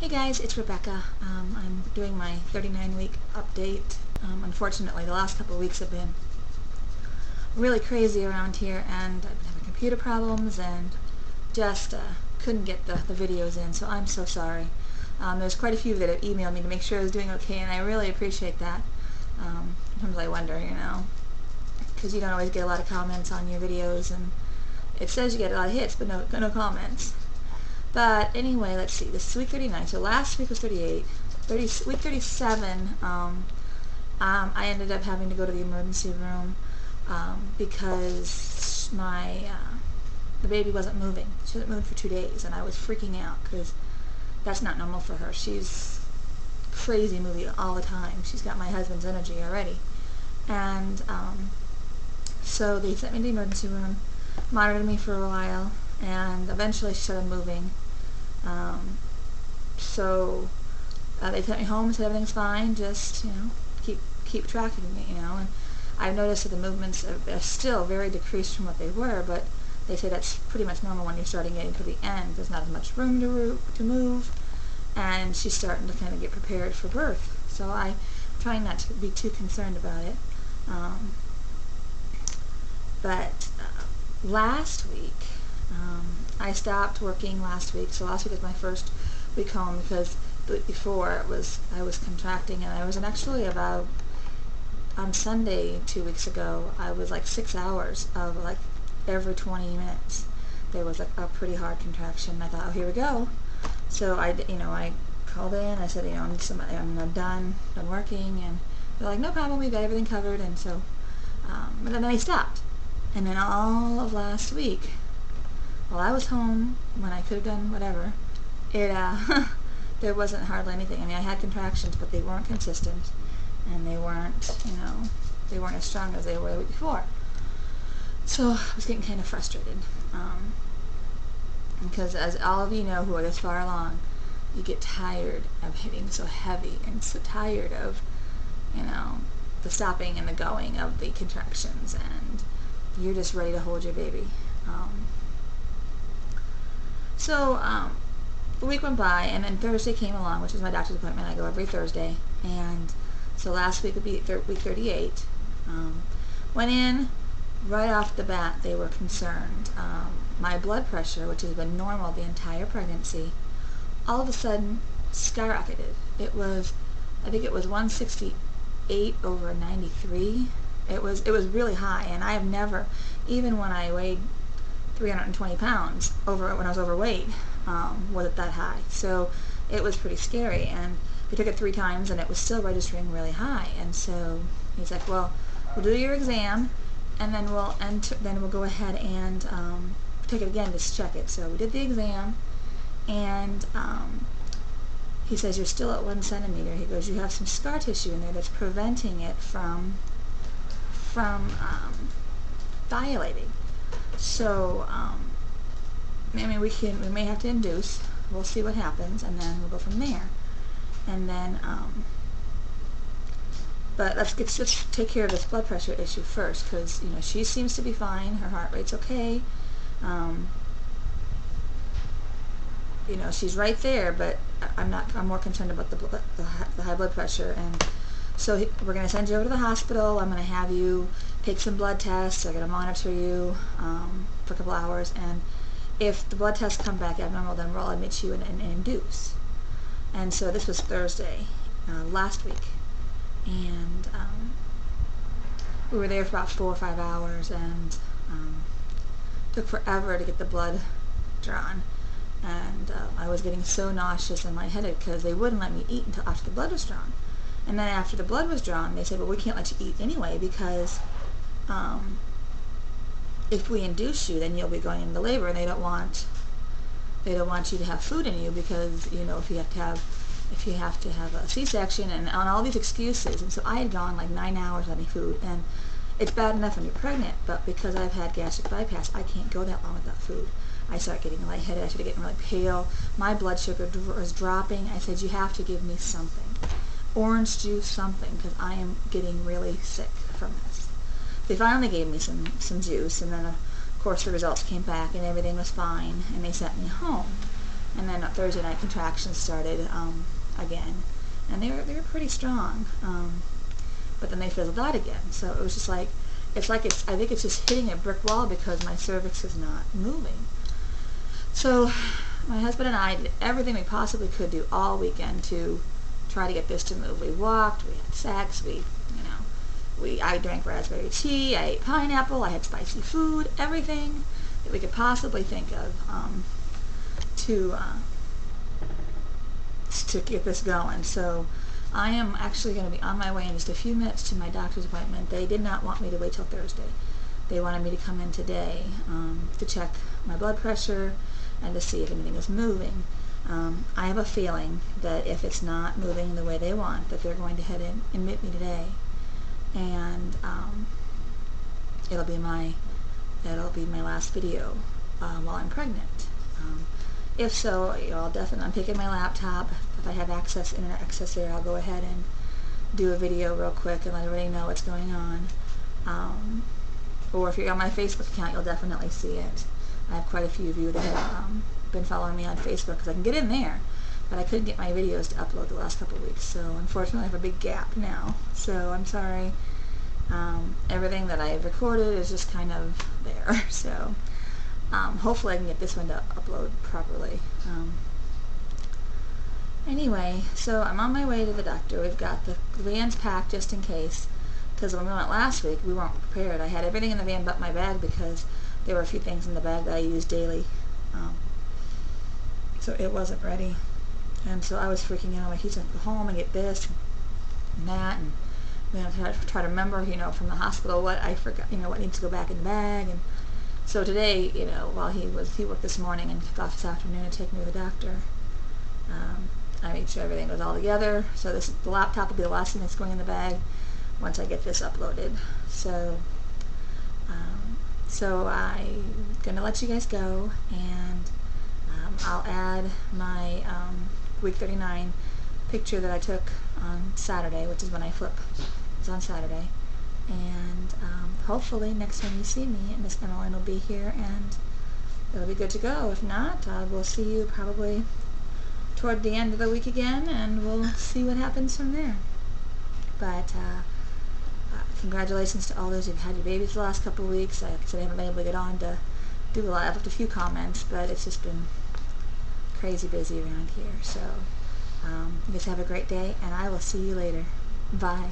Hey guys, it's Rebecca. I'm doing my 39-week update. Unfortunately, the last couple of weeks have been really crazy around here, and I've been having computer problems and just couldn't get the videos in, so I'm so sorry. There's quite a few that have emailed me to make sure I was doing okay, and I really appreciate that. Sometimes I wonder, because you don't always get a lot of comments on your videos, and it says you get a lot of hits, but no comments. But anyway, let's see, this is week 39, so last week was 38. Week 37, I ended up having to go to the emergency room because the baby wasn't moving. She hasn't moved for 2 days, and I was freaking out because that's not normal for her. She's crazy moving all the time. She's got my husband's energy already. And so they sent me to the emergency room, monitored me for a while, and eventually she started moving. So they sent me home and said everything's fine, just keep tracking me, and I've noticed that the movements are still very decreased from what they were, but they say that's pretty much normal when you're starting getting to the end. There's not as much room to move, and she's starting to kind of get prepared for birth. So I'm trying not to be too concerned about it. But last week, I stopped working last week, so last week was my first week home because the week before I was contracting, and I was actually about, on Sunday 2 weeks ago, I was like 6 hours of like every 20 minutes. There was like a pretty hard contraction. I thought, oh, here we go. So I called in, I said, I'm done working, and they're like, no problem, we've got everything covered, and so, but then I stopped. And then all of last week, while I was home, when I could have done whatever, there wasn't hardly anything. I mean, I had contractions, but they weren't consistent, and they weren't as strong as they were the week before. So I was getting kind of frustrated, because as all of you know who are this far along, you get tired of hitting so heavy and so tired of, the stopping and the going of the contractions, and you're just ready to hold your baby. So the week went by, and then Thursday came along, which is my doctor's appointment. I go every Thursday, and so last week would be week 38. Went in, right off the bat they were concerned. My blood pressure, which has been normal the entire pregnancy, all of a sudden skyrocketed. I think it was 168 over 93. It was really high, and I have never, even when I weighed 320 pounds when I was overweight, was it that high. So it was pretty scary, and we took it 3 times, and it was still registering really high. And so he's like, well, we'll do your exam, and then we'll go ahead and take it again to check it. So we did the exam, and he says, you're still at 1 centimeter. He goes, you have some scar tissue in there that's preventing it from dilating. So, I mean, we may have to induce. We'll see what happens, and then we'll go from there. And then, but let's just take care of this blood pressure issue first, because she seems to be fine. Her heart rate's okay. She's right there, but I'm more concerned about the high blood pressure. And so we're going to send you over to the hospital. I'm going to have you take some blood tests. I'm going to monitor you for a couple hours, and if the blood tests come back abnormal, then we'll admit you and induce. And so this was Thursday last week, and we were there for about 4 or 5 hours, and took forever to get the blood drawn. And I was getting so nauseous and lightheaded because they wouldn't let me eat until after the blood was drawn. And then after the blood was drawn, they said, well, we can't let you eat anyway, because if we induce you, then you'll be going into labor, and they don't want you to have food in you, because if you have to have a C-section, and on all these excuses. And so I had gone like 9 hours without any food, and it's bad enough when you're pregnant, but because I've had gastric bypass, I can't go that long without food. I start getting lightheaded. I started getting really pale. My blood sugar was dropping. I said, you have to give me something. Orange juice, something, because I am getting really sick from this. They finally gave me some juice, and then of course the results came back and everything was fine, and they sent me home. And then Thursday night contractions started again, and they were pretty strong. But then they fizzled out again. So it was just like I think it's just hitting a brick wall because my cervix is not moving. So my husband and I did everything we possibly could do all weekend to try to get this to move. We walked, we had sex, I drank raspberry tea, I ate pineapple, I had spicy food, everything that we could possibly think of to get this going. So I am actually going to be on my way in just a few minutes to my doctor's appointment. They did not want me to wait till Thursday. They wanted me to come in today to check my blood pressure and to see if anything is moving. I have a feeling that if it's not moving the way they want, that they're going to head in and admit me today, and it'll be my last video while I'm pregnant. If so, I'm taking my laptop. If I have internet access there, I'll go ahead and do a video real quick and let everybody know what's going on. Or if you're on my Facebook account, you'll definitely see it. I have quite a few of you that have been following me on Facebook because I can get in there, but I couldn't get my videos to upload the last couple of weeks. So unfortunately, I have a big gap now. So I'm sorry. Everything that I've recorded is just kind of there. So hopefully I can get this one to upload properly. Anyway, so I'm on my way to the doctor. We've got the van's packed just in case, because when we went last week, we weren't prepared. I had everything in the van but my bag because there were a few things in the bag that I use daily. So it wasn't ready. And so I was freaking out. Like, he's going to go home and get this and that, and try to remember, from the hospital what I forgot, what needs to go back in the bag. And so today, while he worked this morning and took off this afternoon to take me to the doctor, I made sure everything was all together. So the laptop will be the last thing that's going in the bag once I get this uploaded. So I'm gonna let you guys go, and I'll add my week 39 picture that I took on Saturday, which is when I flip. It's on Saturday, and hopefully next time you see me, Miss Emmeline will be here and it'll be good to go. If not, we'll see you probably toward the end of the week again, and we'll see what happens from there. But congratulations to all those who've had your babies the last couple of weeks. Like I said, I haven't been able to get on to do a lot. I've left a few comments, but it's just been crazy busy around here. So you guys have a great day, and I will see you later. Bye.